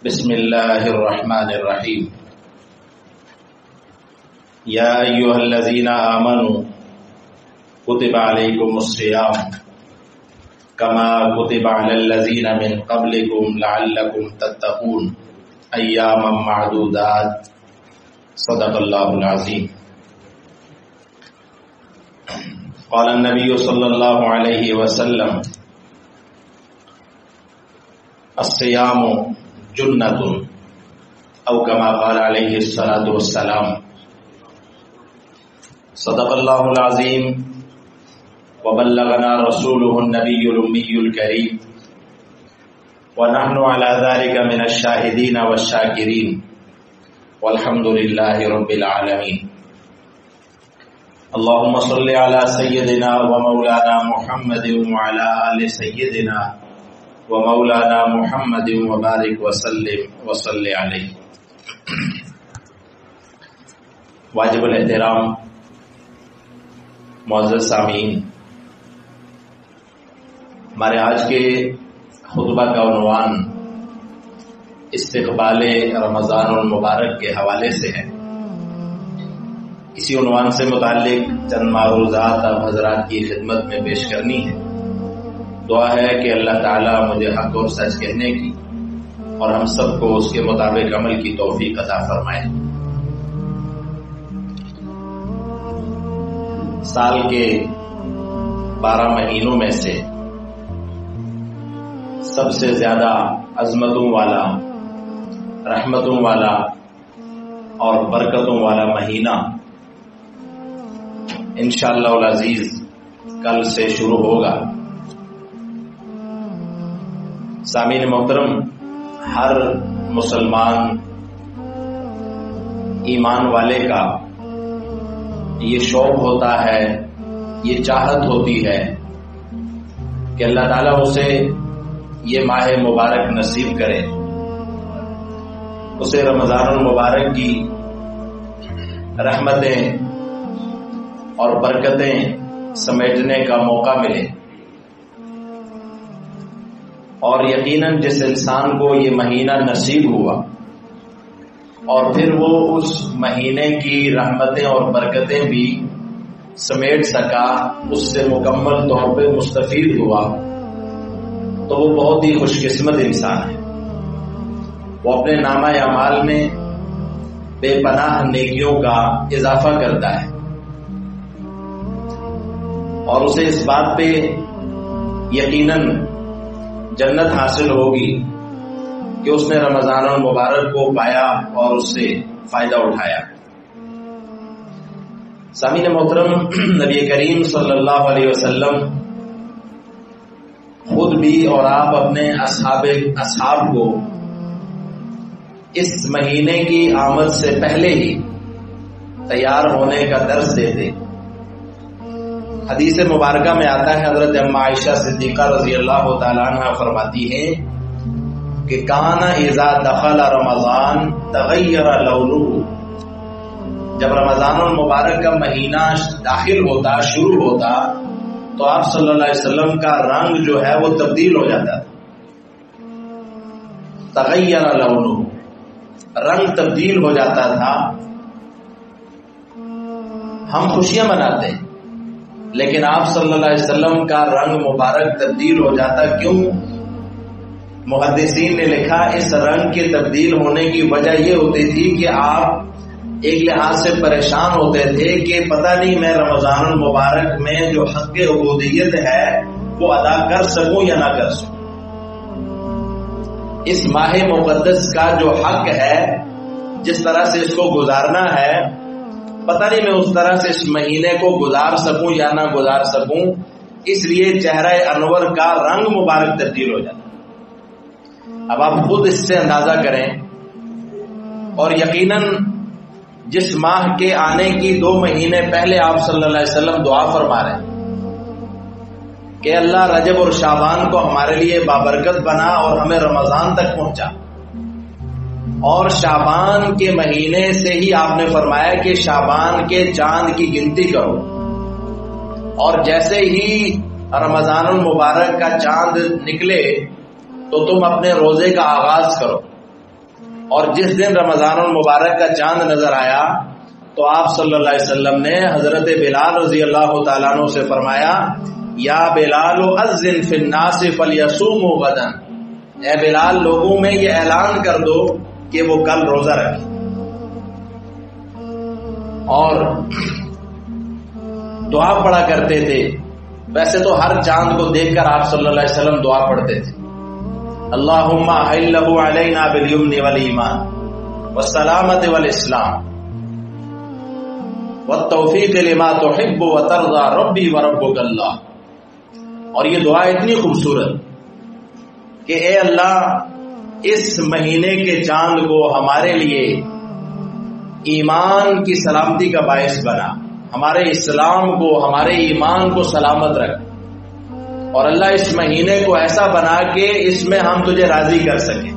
بسم اللہ الرحمن الرحیم یا ایھا الذین آمنوا کتب علیکم الصیام کما کتب علی الذین من قبلکم لعلکم تتقون ایاما معدودات صدق اللہ العظیم۔ قال النبی صلی اللہ علیہ وسلم الصیام جنۃ او کما قال علیہ الصلاۃ والسلام۔ صدق اللہ العظیم وبلغنا رسوله النبی الامی الکریم ونحن على ذلك من الشاہدین والشاکرین والحمد للہ رب العالمین۔ اللهم صل على سيدنا ومولانا محمد وعلى آل سيدنا ومولانا محمد وبارک وسلم وصلی علیہ۔ واجب الاحترام معزز سامعین، ہمارے آج کے خطبہ کا عنوان استقبال رمضان المبارک کے حوالے سے ہے۔ اسی عنوان سے متعلق چند معروضات آپ حضرات کی خدمت میں پیش کرنی ہے۔ دعا ہے کہ اللہ تعالیٰ مجھے حق اور سچ کہنے کی اور ہم سب کو اس کے مطابق عمل کی توفیق عطا فرمائے۔ سال کے 12 مہینوں میں سے سب سے زیادہ عظمتوں والا، رحمتوں والا اور برکتوں والا مہینہ انشاءاللہ العزیز کل سے شروع ہوگا۔ سامعین محترم، ہر مسلمان ایمان والے کا یہ شوق ہوتا ہے، یہ چاہت ہوتی ہے کہ اللہ تعالیٰ اسے یہ ماہ مبارک نصیب کرے، اسے رمضان المبارک کی رحمتیں اور برکتیں سمیٹنے کا موقع ملے۔ اور یقیناً جس انسان کو یہ مہینہ نصیب ہوا اور پھر وہ اس مہینے کی رحمتیں اور برکتیں بھی سمیٹ سکا، اس سے مکمل طور پہ مستفید ہوا، تو وہ بہت ہی خوش قسمت انسان ہے۔ وہ اپنے نامہ اعمال میں بے پناہ نیکیوں کا اضافہ کرتا ہے اور اسے اس بات پہ یقیناً جنت حاصل ہوگی کہ اس نے رمضان المبارک کو پایا اور اس سے فائدہ اٹھایا۔ سامعین محترم، نبی کریم صلی اللہ علیہ وسلم خود بھی اور آپ اپنے اصحاب کو اس مہینے کی آمد سے پہلے ہی تیار ہونے کا درس دیتے۔ حدیث مبارکہ میں آتا ہے، حضرت ام عائشہ صدیقہ رضی اللہ تعالیٰ عنہ فرماتی ہیں کہ کان اذا دخل رمضان تغیر لونہ، جب رمضان المبارک کا مہینہ داخل ہوتا، شروع ہوتا، تو آپ صلی اللہ علیہ وسلم کا رنگ جو ہے وہ تبدیل ہو جاتا تھا۔ تغیر لونہ، رنگ تبدیل ہو جاتا تھا۔ ہم خوشیاں مناتے ہیں لیکن آپ صلی اللہ علیہ وسلم کا رنگ مبارک تبدیل ہو جاتا۔ کیوں؟ محدثین نے لکھا اس رنگ کے تبدیل ہونے کی وجہ یہ ہوتی تھی کہ آپ ایک لحاظ سے پریشان ہوتے تھے کہ پتہ نہیں میں رمضان المبارک میں جو حق عبودیت ہے وہ ادا کر سکوں یا نہ کر سکوں۔ اس ماہ مقدس کا جو حق ہے، جس طرح سے اس کو گزارنا ہے، پتہ نہیں میں اس طرح سے اس مہینے کو گزار سکوں یا نہ گزار سکوں، اس لیے چہرہ انور کا رنگ مبارک تبدیل ہو جاتا۔ اب آپ خود اس سے اندازہ کریں، اور یقیناً جس ماہ کے آنے کی 2 مہینے پہلے آپ صلی اللہ علیہ وسلم دعا فرما رہے ہیں کہ اللہ رجب اور شعبان کو ہمارے لیے بابرکت بنا اور ہمیں رمضان تک پہنچا، اور شعبان کے مہینے سے ہی آپ نے فرمایا کہ شعبان کے چاند کی گنتی کرو، اور جیسے ہی رمضان المبارک کا چاند نکلے تو تم اپنے روزے کا آغاز کرو۔ اور جس دن رمضان المبارک کا چاند نظر آیا تو آپ صلی اللہ علیہ وسلم نے حضرت بلال رضی اللہ تعالیٰ عنہ سے فرمایا یا بلال اذن فی الناس فلیصوموا غدا، اے بلال لوگوں میں یہ اعلان کر دو کہ وہ کل روزہ رکھیں۔ اور دعا پڑھا کرتے تھے، ویسے تو ہر چاند کو دیکھ کر آپ صلی اللہ علیہ وسلم دعا پڑھتے تھے، اللہم احلہ علینا بالیمن والایمان والسلامۃ والاسلام والتوفیق لما تحب وترضى ربی وربک اللہ۔ اور یہ دعا اتنی خوبصورت کہ اے اللہ اس مہینے کے چاند کو ہمارے لیے ایمان کی سلامتی کا باعث بنا، ہمارے اسلام کو، ہمارے ایمان کو سلامت رکھ، اور اللہ اس مہینے کو ایسا بنا کہ اس میں ہم تجھے راضی کر سکیں۔